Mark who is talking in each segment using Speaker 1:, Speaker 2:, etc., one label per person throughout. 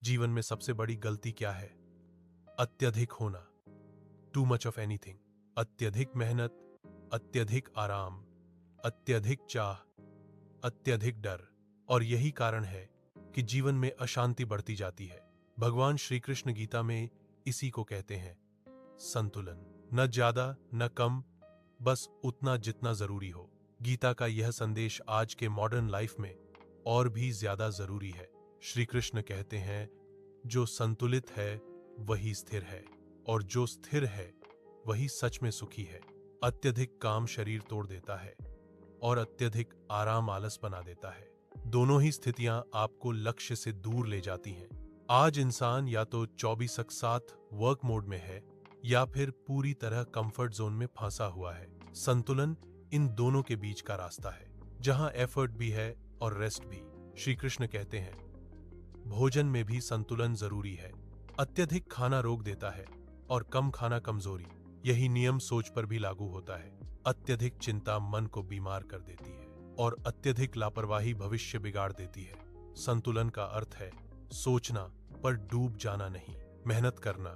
Speaker 1: जीवन में सबसे बड़ी गलती क्या है? अत्यधिक होना, टू मच ऑफ एनीथिंग। अत्यधिक मेहनत, अत्यधिक आराम, अत्यधिक चाह, अत्यधिक डर। और यही कारण है कि जीवन में अशांति बढ़ती जाती है। भगवान श्री कृष्ण गीता में इसी को कहते हैं संतुलन। न ज्यादा न कम, बस उतना जितना जरूरी हो। गीता का यह संदेश आज के मॉडर्न लाइफ में और भी ज्यादा जरूरी है। श्री कृष्ण कहते हैं, जो संतुलित है वही स्थिर है, और जो स्थिर है वही सच में सुखी है। अत्यधिक काम शरीर तोड़ देता है और अत्यधिक आराम आलस बना देता है। दोनों ही स्थितियां आपको लक्ष्य से दूर ले जाती हैं। आज इंसान या तो 24/7 वर्क मोड में है या फिर पूरी तरह कंफर्ट जोन में फंसा हुआ है। संतुलन इन दोनों के बीच का रास्ता है, जहां एफर्ट भी है और रेस्ट भी। श्री कृष्ण कहते हैं, भोजन में भी संतुलन जरूरी है। अत्यधिक खाना रोक देता है और कम खाना कमजोरी। यही नियम सोच पर भी लागू होता है। अत्यधिक चिंता मन को बीमार कर देती है और अत्यधिक लापरवाही भविष्य बिगाड़ देती है। संतुलन का अर्थ है सोचना पर डूब जाना नहीं, मेहनत करना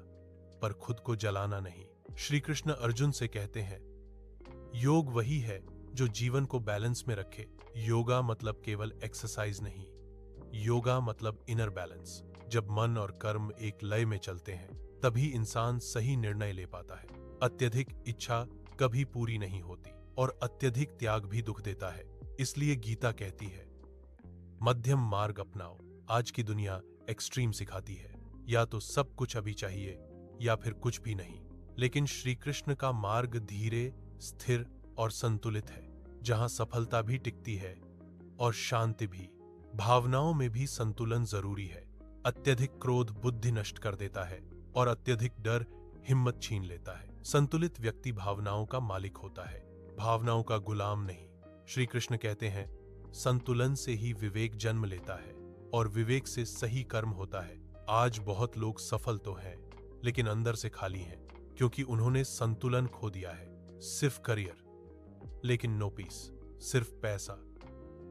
Speaker 1: पर खुद को जलाना नहीं। श्री कृष्ण अर्जुन से कहते हैं, योग वही है जो जीवन को बैलेंस में रखे। योगा मतलब केवल एक्सरसाइज नहीं, योगा मतलब इनर बैलेंस। जब मन और कर्म एक लय में चलते हैं तभी इंसान सही निर्णय ले पाता है। अत्यधिक इच्छा कभी पूरी नहीं होती और अत्यधिक त्याग भी दुख देता है। इसलिए गीता कहती है, मध्यम मार्ग अपनाओ। आज की दुनिया एक्सट्रीम सिखाती है, या तो सब कुछ अभी चाहिए या फिर कुछ भी नहीं। लेकिन श्री कृष्ण का मार्ग धीरे, स्थिर और संतुलित है, जहां सफलता भी टिकती है और शांति भी। भावनाओं में भी संतुलन जरूरी है। अत्यधिक क्रोध बुद्धि नष्ट कर देता है और अत्यधिक डर हिम्मत छीन लेता है। संतुलित व्यक्ति भावनाओं का मालिक होता है, भावनाओं का गुलाम नहीं। श्री कृष्ण कहते हैं, संतुलन से ही विवेक जन्म लेता है और विवेक से सही कर्म होता है। आज बहुत लोग सफल तो हैं, लेकिन अंदर से खाली हैं, क्योंकि उन्होंने संतुलन खो दिया है। सिर्फ करियर लेकिन नो पीस, सिर्फ पैसा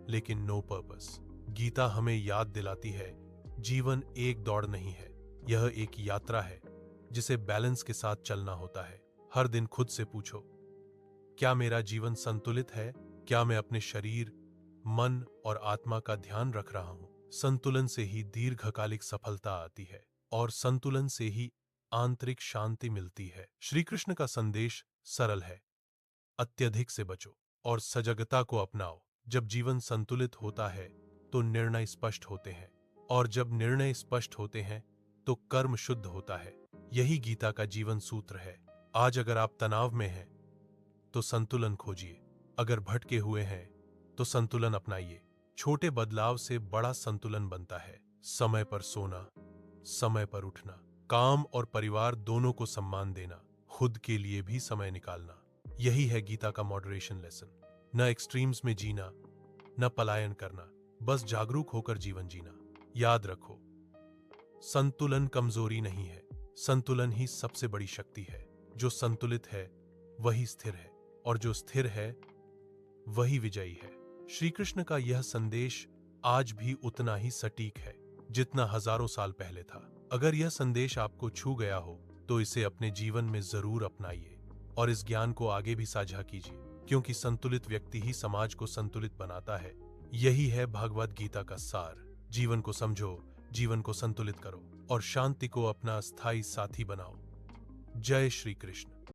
Speaker 1: लेकिन नो पर्पस। गीता हमें याद दिलाती है, जीवन एक दौड़ नहीं है, यह एक यात्रा है जिसे बैलेंस के साथ चलना होता है। हर दिन खुद से पूछो, क्या मेरा जीवन संतुलित है? क्या मैं अपने शरीर, मन और आत्मा का ध्यान रख रहा हूं? संतुलन से ही दीर्घकालिक सफलता आती है और संतुलन से ही आंतरिक शांति मिलती है। श्री कृष्ण का संदेश सरल है, अत्यधिक से बचो और सजगता को अपनाओ। जब जीवन संतुलित होता है तो निर्णय स्पष्ट होते हैं, और जब निर्णय स्पष्ट होते हैं तो कर्म शुद्ध होता है। यही गीता का जीवन सूत्र है। आज अगर आप तनाव में हैं तो संतुलन खोजिए, अगर भटके हुए हैं तो संतुलन अपनाइए। छोटे बदलाव से बड़ा संतुलन बनता है। समय पर सोना, समय पर उठना, काम और परिवार दोनों को सम्मान देना, खुद के लिए भी समय निकालना, यही है गीता का मॉडरेशन लेसन। न एक्सट्रीम्स में जीना, न पलायन करना, बस जागरूक होकर जीवन जीना। याद रखो, संतुलन कमजोरी नहीं है, संतुलन ही सबसे बड़ी शक्ति है। जो संतुलित है वही स्थिर है, और जो स्थिर है वही विजयी है। श्री कृष्ण का यह संदेश आज भी उतना ही सटीक है जितना हजारों साल पहले था। अगर यह संदेश आपको छू गया हो तो इसे अपने जीवन में जरूर अपनाइए और इस ज्ञान को आगे भी साझा कीजिए, क्योंकि संतुलित व्यक्ति ही समाज को संतुलित बनाता है। यही है भगवद गीता का सार। जीवन को समझो, जीवन को संतुलित करो और शांति को अपना स्थायी साथी बनाओ। जय श्री कृष्ण।